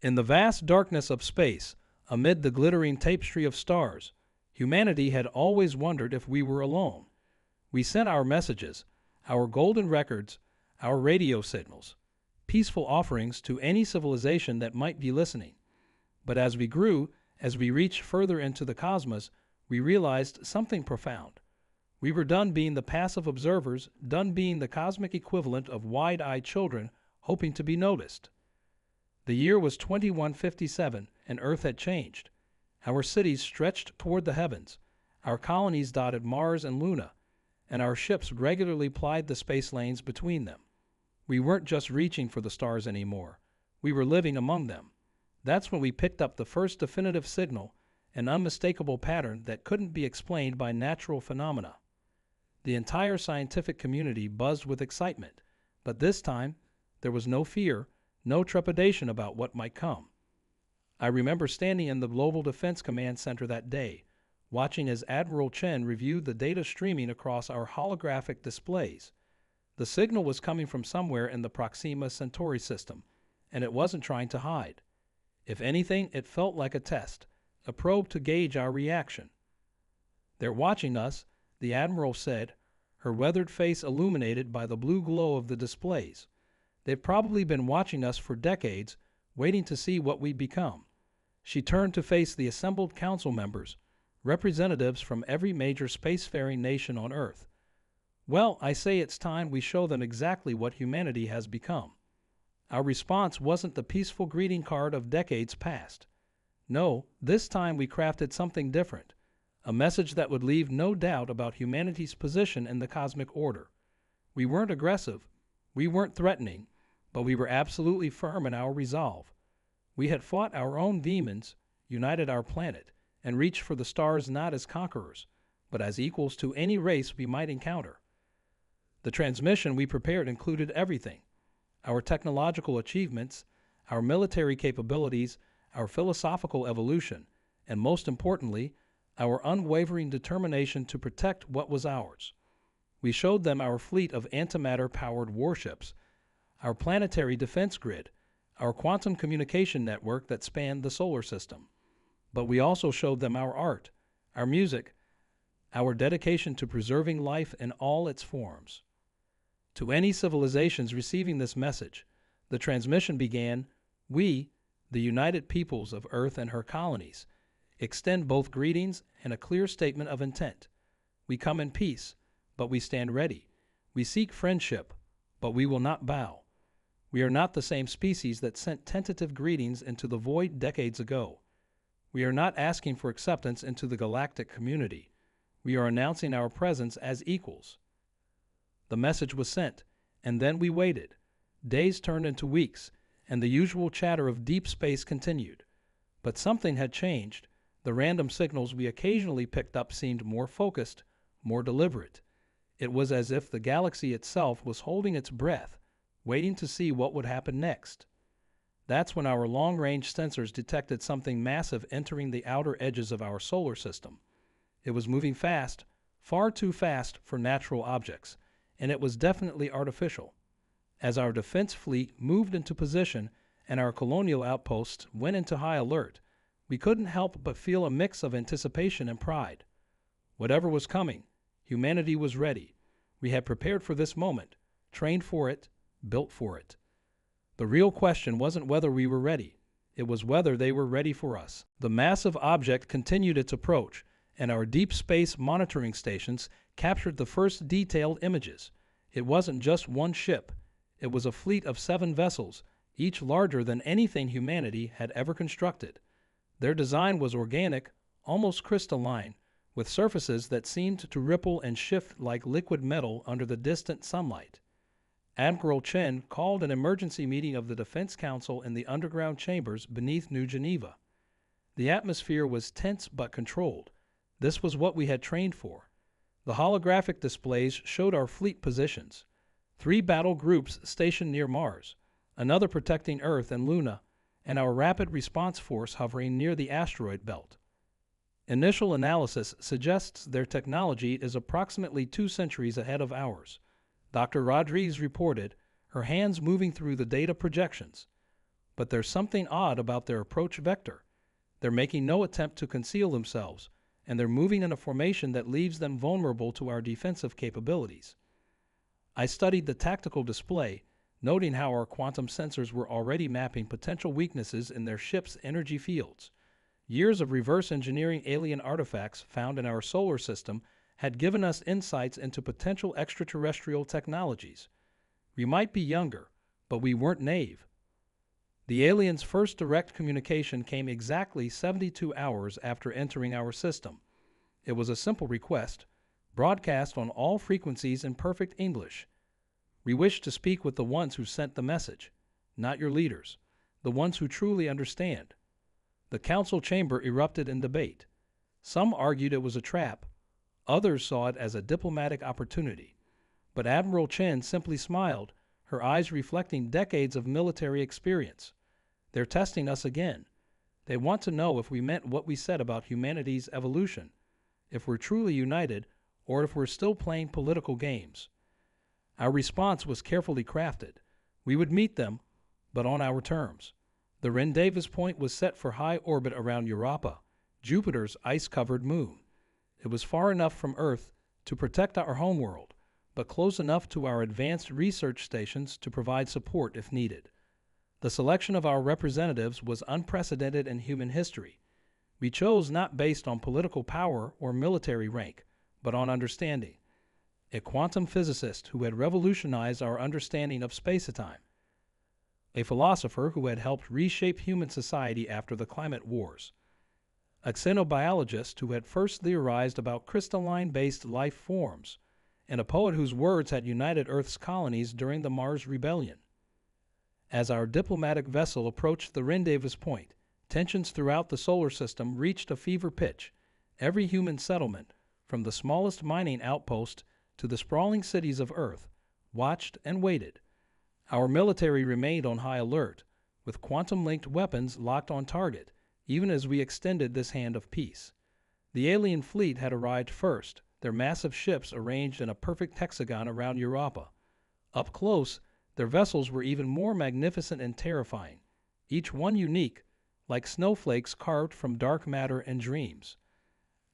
In the vast darkness of space, amid the glittering tapestry of stars, humanity had always wondered if we were alone. We sent our messages, our golden records, our radio signals, peaceful offerings to any civilization that might be listening. But as we grew, as we reached further into the cosmos, we realized something profound. We were done being the passive observers, done being the cosmic equivalent of wide-eyed children hoping to be noticed. The year was 2157, and Earth had changed. Our cities stretched toward the heavens, our colonies dotted Mars and Luna, and our ships regularly plied the space lanes between them. We weren't just reaching for the stars anymore. We were living among them. That's when we picked up the first definitive signal, an unmistakable pattern that couldn't be explained by natural phenomena. The entire scientific community buzzed with excitement, but this time there was no fear, no trepidation about what might come. I remember standing in the Global Defense Command Center that day, watching as Admiral Chen reviewed the data streaming across our holographic displays. The signal was coming from somewhere in the Proxima Centauri system, and it wasn't trying to hide. If anything, it felt like a test, a probe to gauge our reaction. "They're watching us," the Admiral said, her weathered face illuminated by the blue glow of the displays. "They've probably been watching us for decades, waiting to see what we'd become." She turned to face the assembled council members, representatives from every major spacefaring nation on Earth. "Well, I say it's time we show them exactly what humanity has become." Our response wasn't the peaceful greeting card of decades past. No, this time we crafted something different, a message that would leave no doubt about humanity's position in the cosmic order. We weren't aggressive, we weren't threatening, but we were absolutely firm in our resolve. We had fought our own demons, united our planet, and reached for the stars not as conquerors, but as equals to any race we might encounter. The transmission we prepared included everything: our technological achievements, our military capabilities, our philosophical evolution, and most importantly, our unwavering determination to protect what was ours. We showed them our fleet of antimatter-powered warships, our planetary defense grid, our quantum communication network that spanned the solar system. But we also showed them our art, our music, our dedication to preserving life in all its forms. To any civilizations receiving this message, the transmission began, "We, the United Peoples of Earth and her colonies, extend both greetings and a clear statement of intent. We come in peace, but we stand ready. We seek friendship, but we will not bow. We are not the same species that sent tentative greetings into the void decades ago. We are not asking for acceptance into the galactic community. We are announcing our presence as equals." The message was sent, and then we waited. Days turned into weeks, and the usual chatter of deep space continued. But something had changed. The random signals we occasionally picked up seemed more focused, more deliberate. It was as if the galaxy itself was holding its breath, waiting to see what would happen next. That's when our long-range sensors detected something massive entering the outer edges of our solar system. It was moving fast, far too fast for natural objects, and it was definitely artificial. As our defense fleet moved into position and our colonial outposts went into high alert, we couldn't help but feel a mix of anticipation and pride. Whatever was coming, humanity was ready. We had prepared for this moment, trained for it, built for it. The real question wasn't whether we were ready. It was whether they were ready for us. The massive object continued its approach, and our deep space monitoring stations captured the first detailed images. It wasn't just one ship. It was a fleet of 7 vessels, each larger than anything humanity had ever constructed. Their design was organic, almost crystalline, with surfaces that seemed to ripple and shift like liquid metal under the distant sunlight. Admiral Chen called an emergency meeting of the Defense Council in the underground chambers beneath New Geneva. The atmosphere was tense but controlled. This was what we had trained for. The holographic displays showed our fleet positions: 3 battle groups stationed near Mars, another protecting Earth and Luna, and our rapid response force hovering near the asteroid belt. Initial analysis suggests their technology is approximately 2 centuries ahead of ours, Dr. Rodriguez reported, her hands moving through the data projections. But there's something odd about their approach vector. They're making no attempt to conceal themselves, and they're moving in a formation that leaves them vulnerable to our defensive capabilities. I studied the tactical display, noting how our quantum sensors were already mapping potential weaknesses in their ship's energy fields. Years of reverse engineering alien artifacts found in our solar system had given us insights into potential extraterrestrial technologies. We might be younger, but we weren't naive. The aliens' first direct communication came exactly 72 hours after entering our system. It was a simple request, broadcast on all frequencies in perfect English. We wish to speak with the ones who sent the message, not your leaders, the ones who truly understand. The council chamber erupted in debate. Some argued it was a trap. Others saw it as a diplomatic opportunity. But Admiral Chen simply smiled, her eyes reflecting decades of military experience. They're testing us again. They want to know if we meant what we said about humanity's evolution, if we're truly united, or if we're still playing political games. Our response was carefully crafted. We would meet them, but on our terms. The Rendezvous point was set for high orbit around Europa, Jupiter's ice-covered moon. It was far enough from Earth to protect our homeworld, but close enough to our advanced research stations to provide support if needed. The selection of our representatives was unprecedented in human history. We chose not based on political power or military rank, but on understanding. A quantum physicist who had revolutionized our understanding of space-time. A philosopher who had helped reshape human society after the climate wars. A xenobiologist who had first theorized about crystalline-based life forms, and a poet whose words had united Earth's colonies during the Mars Rebellion. As our diplomatic vessel approached the Rendezvous point, tensions throughout the solar system reached a fever pitch. Every human settlement, from the smallest mining outpost to the sprawling cities of Earth, watched and waited. Our military remained on high alert, with quantum-linked weapons locked on target, even as we extended this hand of peace. The alien fleet had arrived first, their massive ships arranged in a perfect hexagon around Europa. Up close, their vessels were even more magnificent and terrifying, each one unique, like snowflakes carved from dark matter and dreams.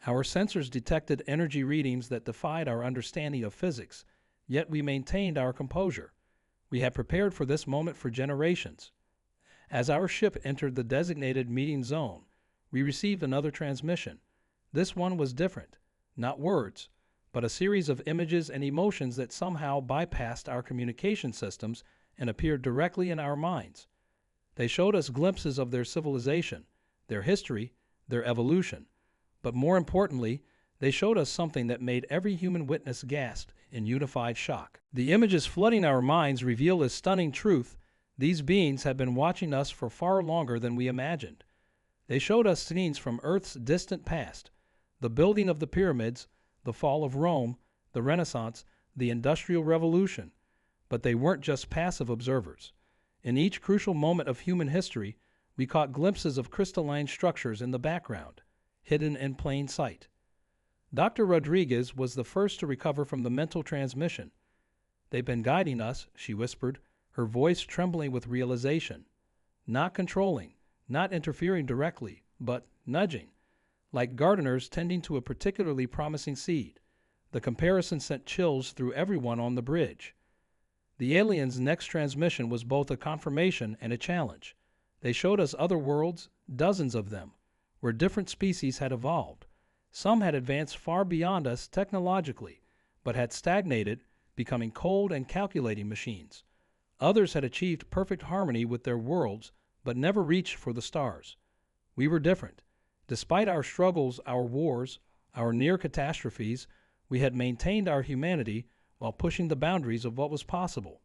Our sensors detected energy readings that defied our understanding of physics, yet we maintained our composure. We had prepared for this moment for generations. As our ship entered the designated meeting zone, we received another transmission. This one was different, not words, but a series of images and emotions that somehow bypassed our communication systems and appeared directly in our minds. They showed us glimpses of their civilization, their history, their evolution. But more importantly, they showed us something that made every human witness gasp in unified shock. The images flooding our minds reveal a stunning truth. These beings had been watching us for far longer than we imagined. They showed us scenes from Earth's distant past, the building of the pyramids, the fall of Rome, the Renaissance, the Industrial Revolution. But they weren't just passive observers. In each crucial moment of human history, we caught glimpses of crystalline structures in the background, hidden in plain sight. Dr. Rodriguez was the first to recover from the mental transmission. "They've been guiding us," she whispered, her voice trembling with realization. "Not controlling, not interfering directly, but nudging, like gardeners tending to a particularly promising seed." The comparison sent chills through everyone on the bridge. The aliens' next transmission was both a confirmation and a challenge. They showed us other worlds, dozens of them, where different species had evolved. Some had advanced far beyond us technologically, but had stagnated, becoming cold and calculating machines. Others had achieved perfect harmony with their worlds, but never reached for the stars. We were different. Despite our struggles, our wars, our near catastrophes, we had maintained our humanity while pushing the boundaries of what was possible.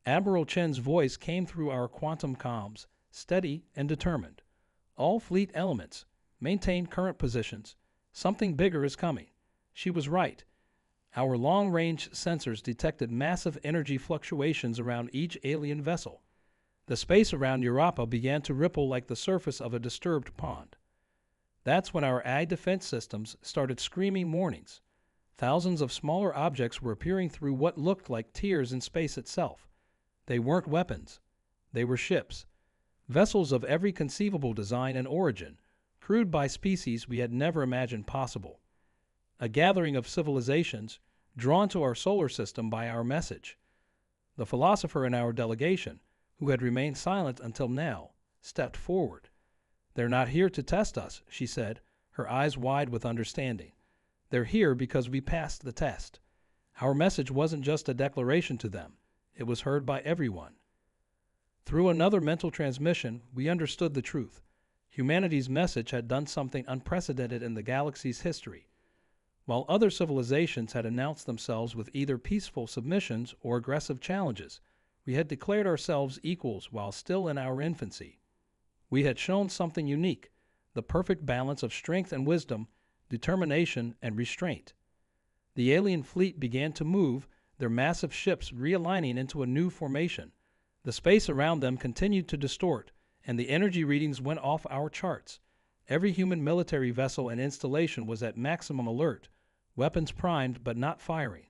Admiral Chen's voice came through our quantum comms, steady and determined. "All fleet elements, maintain current positions. Something bigger is coming." She was right. Our long-range sensors detected massive energy fluctuations around each alien vessel. The space around Europa began to ripple like the surface of a disturbed pond. That's when our eye defense systems started screaming warnings. Thousands of smaller objects were appearing through what looked like tears in space itself. They weren't weapons. They were ships. Vessels of every conceivable design and origin, crewed by species we had never imagined possible. A gathering of civilizations drawn to our solar system by our message. The philosopher in our delegation, who had remained silent until now, stepped forward. "They're not here to test us," she said, her eyes wide with understanding. "They're here because we passed the test." Our message wasn't just a declaration to them. It was heard by everyone. Through another mental transmission, we understood the truth. Humanity's message had done something unprecedented in the galaxy's history. While other civilizations had announced themselves with either peaceful submissions or aggressive challenges, we had declared ourselves equals while still in our infancy. We had shown something unique, the perfect balance of strength and wisdom, determination and restraint. The alien fleet began to move, their massive ships realigning into a new formation. The space around them continued to distort, and the energy readings went off our charts. Every human military vessel and installation was at maximum alert, weapons primed but not firing.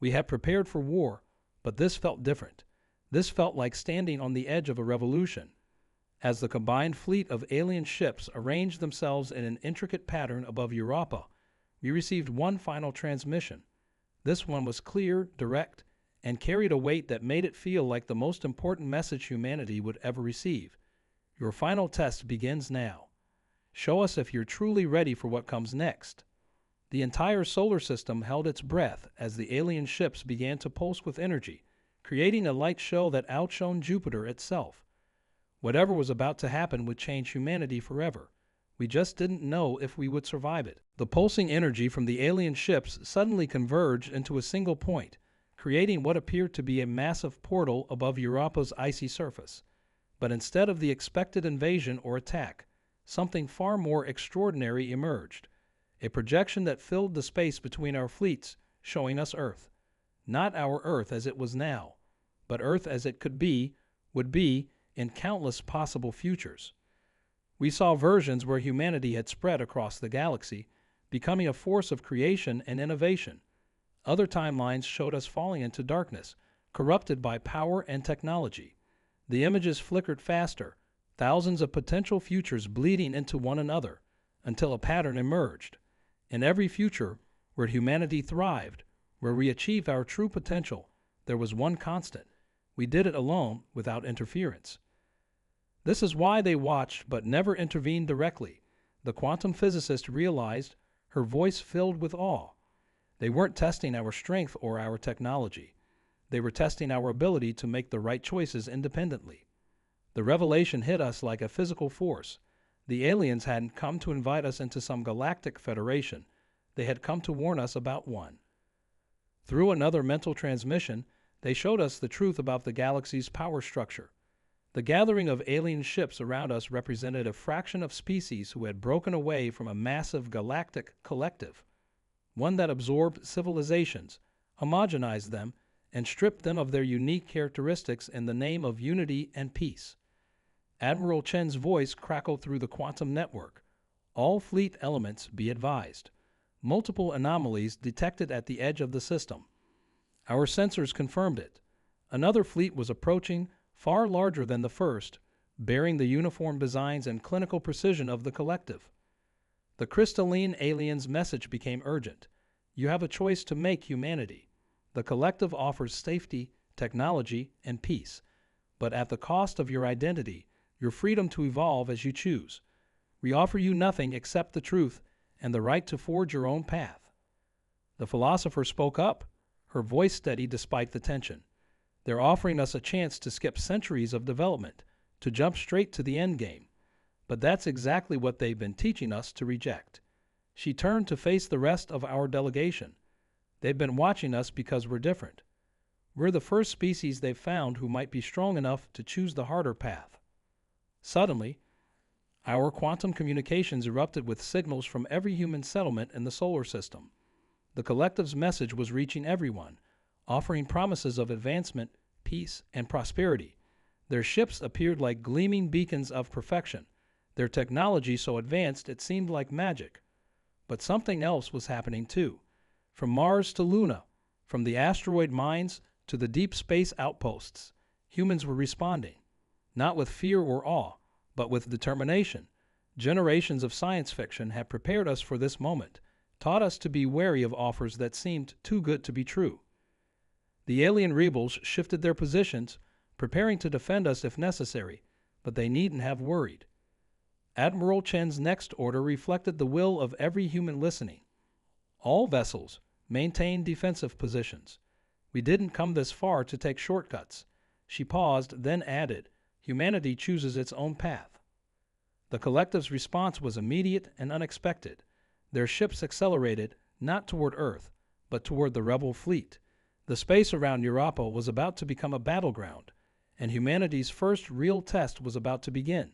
We had prepared for war, but this felt different. This felt like standing on the edge of a revolution. As the combined fleet of alien ships arranged themselves in an intricate pattern above Europa, we received one final transmission. This one was clear, direct, and carried a weight that made it feel like the most important message humanity would ever receive. Your final test begins now. Show us if you're truly ready for what comes next. The entire solar system held its breath as the alien ships began to pulse with energy, creating a light show that outshone Jupiter itself. Whatever was about to happen would change humanity forever. We just didn't know if we would survive it. The pulsing energy from the alien ships suddenly converged into a single point, creating what appeared to be a massive portal above Europa's icy surface. But instead of the expected invasion or attack, something far more extraordinary emerged. A projection that filled the space between our fleets, showing us Earth. Not our Earth as it was now, but Earth as it could be, would be, in countless possible futures. We saw versions where humanity had spread across the galaxy, becoming a force of creation and innovation. Other timelines showed us falling into darkness, corrupted by power and technology. The images flickered faster, thousands of potential futures bleeding into one another, until a pattern emerged. In every future, where humanity thrived, where we achieved our true potential, there was one constant. We did it alone, without interference. This is why they watched but never intervened directly. The quantum physicist realized, her voice filled with awe. They weren't testing our strength or our technology. They were testing our ability to make the right choices independently. The revelation hit us like a physical force. The aliens hadn't come to invite us into some galactic federation. They had come to warn us about one. Through another mental transmission, they showed us the truth about the galaxy's power structure. The gathering of alien ships around us represented a fraction of species who had broken away from a massive galactic collective, one that absorbed civilizations, homogenized them, and stripped them of their unique characteristics in the name of unity and peace. Admiral Chen's voice crackled through the quantum network. All fleet elements be advised. Multiple anomalies detected at the edge of the system. Our sensors confirmed it. Another fleet was approaching, far larger than the first, bearing the uniform designs and clinical precision of the collective. The crystalline alien's message became urgent. You have a choice to make humanity. The collective offers safety, technology, and peace, but at the cost of your identity, your freedom to evolve as you choose. We offer you nothing except the truth and the right to forge your own path. The philosopher spoke up, her voice steady despite the tension. They're offering us a chance to skip centuries of development, to jump straight to the end game. But that's exactly what they've been teaching us to reject. She turned to face the rest of our delegation. They've been watching us because we're different. We're the first species they've found who might be strong enough to choose the harder path. Suddenly, our quantum communications erupted with signals from every human settlement in the solar system. The collective's message was reaching everyone, offering promises of advancement, peace, and prosperity. Their ships appeared like gleaming beacons of perfection, their technology so advanced it seemed like magic. But something else was happening too. From Mars to Luna, from the asteroid mines to the deep space outposts, humans were responding. not with fear or awe, but with determination. Generations of science fiction had prepared us for this moment, taught us to be wary of offers that seemed too good to be true. The alien rebels shifted their positions, preparing to defend us if necessary, but they needn't have worried. Admiral Chen's next order reflected the will of every human listening. All vessels maintain defensive positions. We didn't come this far to take shortcuts. She paused, then added, humanity chooses its own path. The collective's response was immediate and unexpected. Their ships accelerated, not toward Earth, but toward the rebel fleet. The space around Europa was about to become a battleground, and humanity's first real test was about to begin.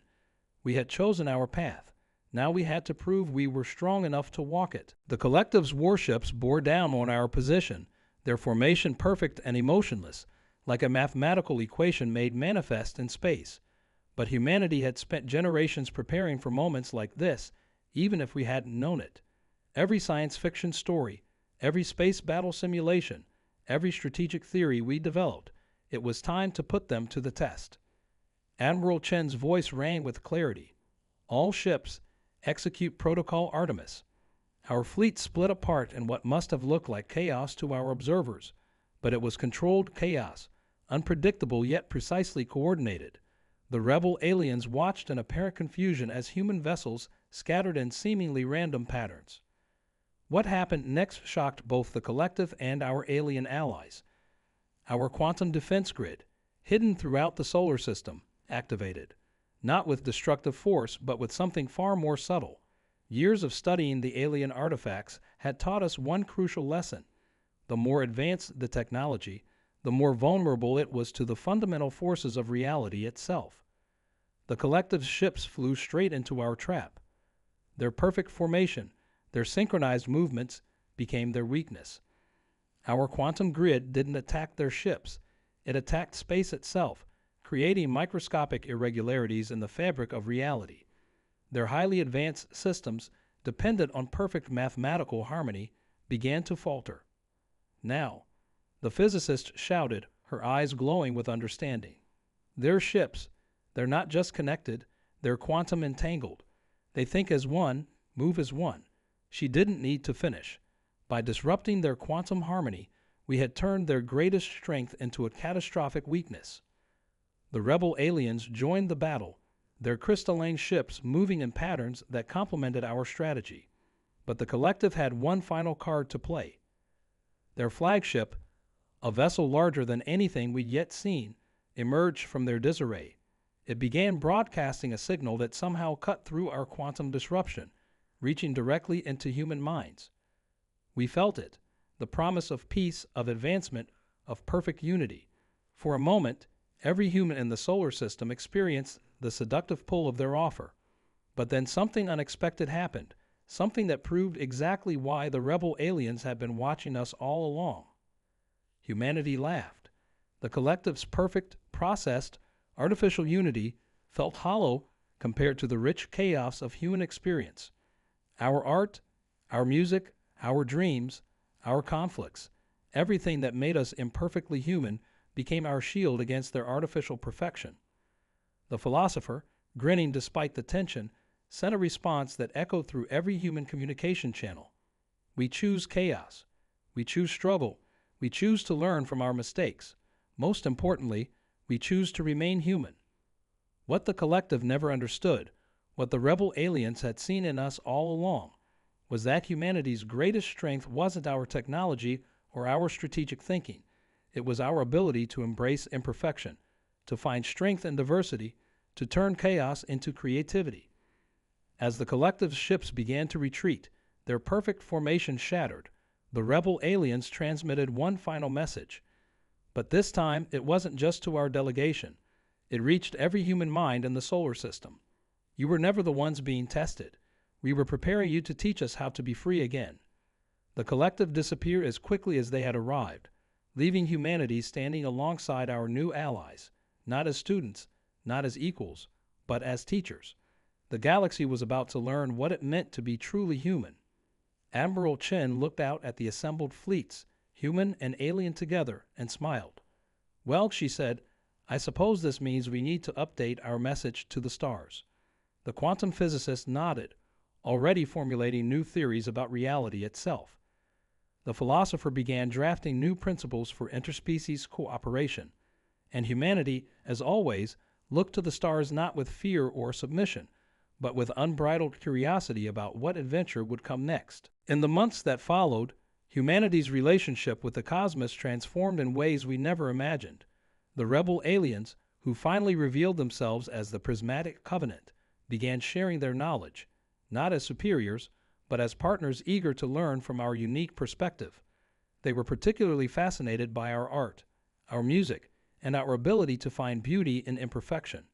We had chosen our path. Now we had to prove we were strong enough to walk it. The collective's warships bore down on our position, their formation perfect and emotionless, like a mathematical equation made manifest in space. But humanity had spent generations preparing for moments like this, even if we hadn't known it. Every science fiction story, every space battle simulation, every strategic theory we developed, it was time to put them to the test. Admiral Chen's voice rang with clarity. All ships execute Protocol Artemis. Our fleet split apart in what must have looked like chaos to our observers, but it was controlled chaos, unpredictable yet precisely coordinated. The rebel aliens watched in apparent confusion as human vessels scattered in seemingly random patterns. What happened next shocked both the collective and our alien allies. Our quantum defense grid, hidden throughout the solar system, activated, not with destructive force, but with something far more subtle. Years of studying the alien artifacts had taught us one crucial lesson. The more advanced the technology, the more vulnerable it was to the fundamental forces of reality itself. The collective's ships flew straight into our trap. Their perfect formation, their synchronized movements, became their weakness. Our quantum grid didn't attack their ships. It attacked space itself, creating microscopic irregularities in the fabric of reality. Their highly advanced systems, dependent on perfect mathematical harmony, began to falter. Now, the physicist shouted, her eyes glowing with understanding. Their ships, they're not just connected, they're quantum entangled. They think as one, move as one. She didn't need to finish. By disrupting their quantum harmony, we had turned their greatest strength into a catastrophic weakness. The rebel aliens joined the battle, their crystalline ships moving in patterns that complemented our strategy. But the collective had one final card to play. Their flagship, a vessel larger than anything we'd yet seen, emerged from their disarray. It began broadcasting a signal that somehow cut through our quantum disruption, reaching directly into human minds. We felt it, the promise of peace, of advancement, of perfect unity. For a moment, every human in the solar system experienced the seductive pull of their offer. But then something unexpected happened, something that proved exactly why the rebel aliens had been watching us all along. Humanity laughed. The collective's perfect, processed, artificial unity felt hollow compared to the rich chaos of human experience. Our art, our music, our dreams, our conflicts, everything that made us imperfectly human became our shield against their artificial perfection. The philosopher, grinning despite the tension, sent a response that echoed through every human communication channel. We choose chaos. We choose struggle. We choose to learn from our mistakes. Most importantly, we choose to remain human. What the collective never understood, what the rebel aliens had seen in us all along, was that humanity's greatest strength wasn't our technology or our strategic thinking. It was our ability to embrace imperfection, to find strength in diversity, to turn chaos into creativity. As the collective's ships began to retreat, their perfect formation shattered, the rebel aliens transmitted one final message. But this time, it wasn't just to our delegation. It reached every human mind in the solar system. You were never the ones being tested. We were preparing you to teach us how to be free again. The collective disappeared as quickly as they had arrived, leaving humanity standing alongside our new allies, not as students, not as equals, but as teachers. The galaxy was about to learn what it meant to be truly human. Admiral Chen looked out at the assembled fleets, human and alien together, and smiled. Well, she said, I suppose this means we need to update our message to the stars. The quantum physicist nodded, already formulating new theories about reality itself. The philosopher began drafting new principles for interspecies cooperation, and humanity, as always, looked to the stars not with fear or submission, but with unbridled curiosity about what adventure would come next. In the months that followed, humanity's relationship with the cosmos transformed in ways we never imagined. The rebel aliens, who finally revealed themselves as the Prismatic Covenant, began sharing their knowledge, not as superiors, but as partners eager to learn from our unique perspective. They were particularly fascinated by our art, our music, and our ability to find beauty in imperfection.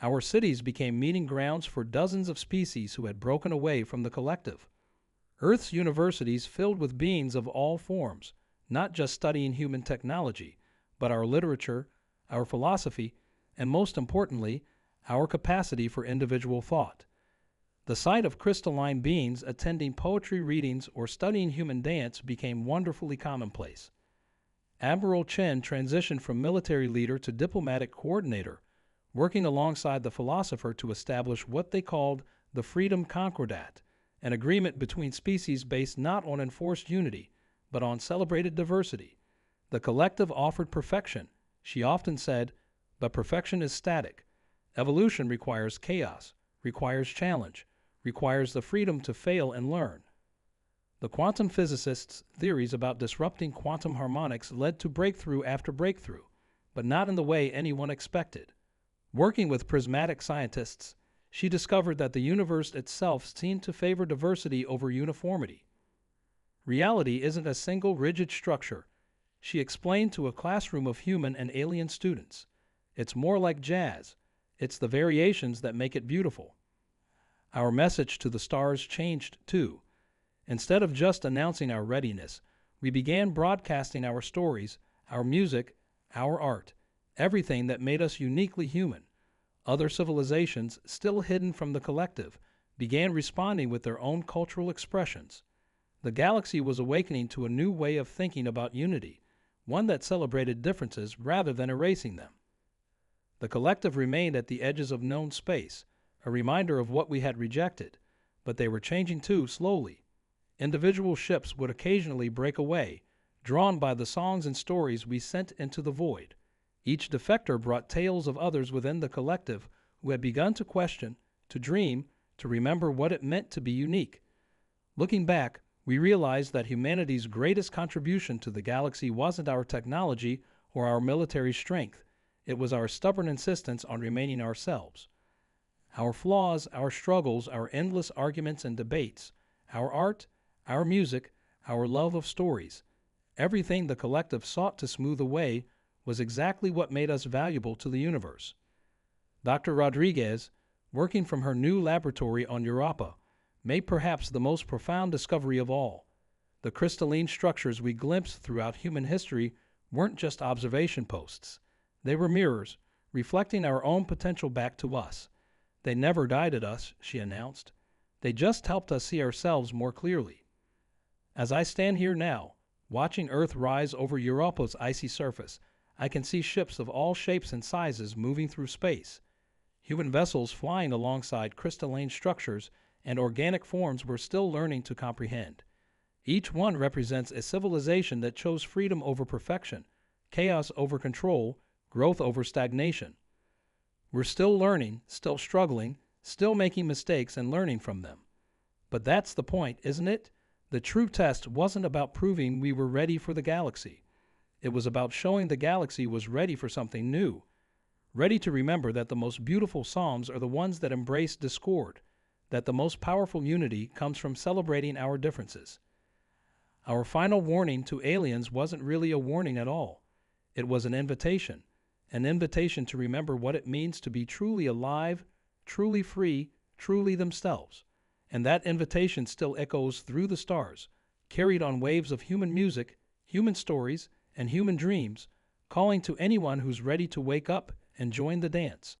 Our cities became meeting grounds for dozens of species who had broken away from the collective. Earth's universities filled with beings of all forms, not just studying human technology, but our literature, our philosophy, and most importantly, our capacity for individual thought. The sight of crystalline beings attending poetry readings or studying human dance became wonderfully commonplace. Admiral Chen transitioned from military leader to diplomatic coordinator, working alongside the philosopher to establish what they called the Freedom Concordat, an agreement between species based not on enforced unity, but on celebrated diversity. The collective offered perfection, she often said, but perfection is static. Evolution requires chaos, requires challenge, requires the freedom to fail and learn. The quantum physicists' theories about disrupting quantum harmonics led to breakthrough after breakthrough, but not in the way anyone expected. Working with prismatic scientists, she discovered that the universe itself seemed to favor diversity over uniformity. Reality isn't a single rigid structure, she explained to a classroom of human and alien students. It's more like jazz. It's the variations that make it beautiful. Our message to the stars changed too. Instead of just announcing our readiness, we began broadcasting our stories, our music, our art, everything that made us uniquely human. Other civilizations, still hidden from the collective, began responding with their own cultural expressions. The galaxy was awakening to a new way of thinking about unity, one that celebrated differences rather than erasing them. The collective remained at the edges of known space, a reminder of what we had rejected, but they were changing too slowly. Individual ships would occasionally break away, drawn by the songs and stories we sent into the void. Each defector brought tales of others within the collective who had begun to question, to dream, to remember what it meant to be unique. Looking back, we realized that humanity's greatest contribution to the galaxy wasn't our technology or our military strength. It was our stubborn insistence on remaining ourselves. Our flaws, our struggles, our endless arguments and debates, our art, our music, our love of stories, everything the collective sought to smooth away was exactly what made us valuable to the universe. Dr. Rodriguez, working from her new laboratory on Europa, made perhaps the most profound discovery of all. The crystalline structures we glimpsed throughout human history weren't just observation posts. They were mirrors, reflecting our own potential back to us. They never guided us, she announced. They just helped us see ourselves more clearly. As I stand here now, watching Earth rise over Europa's icy surface, I can see ships of all shapes and sizes moving through space. Human vessels flying alongside crystalline structures and organic forms we're still learning to comprehend. Each one represents a civilization that chose freedom over perfection, chaos over control, growth over stagnation. We're still learning, still struggling, still making mistakes and learning from them. But that's the point, isn't it? The true test wasn't about proving we were ready for the galaxy. It was about showing the galaxy was ready for something new, ready to remember that the most beautiful psalms are the ones that embrace discord, that the most powerful unity comes from celebrating our differences. Our final warning to aliens wasn't really a warning at all. It was an invitation to remember what it means to be truly alive, truly free, truly themselves. And that invitation still echoes through the stars, carried on waves of human music, human stories, and human dreams, calling to anyone who's ready to wake up and join the dance.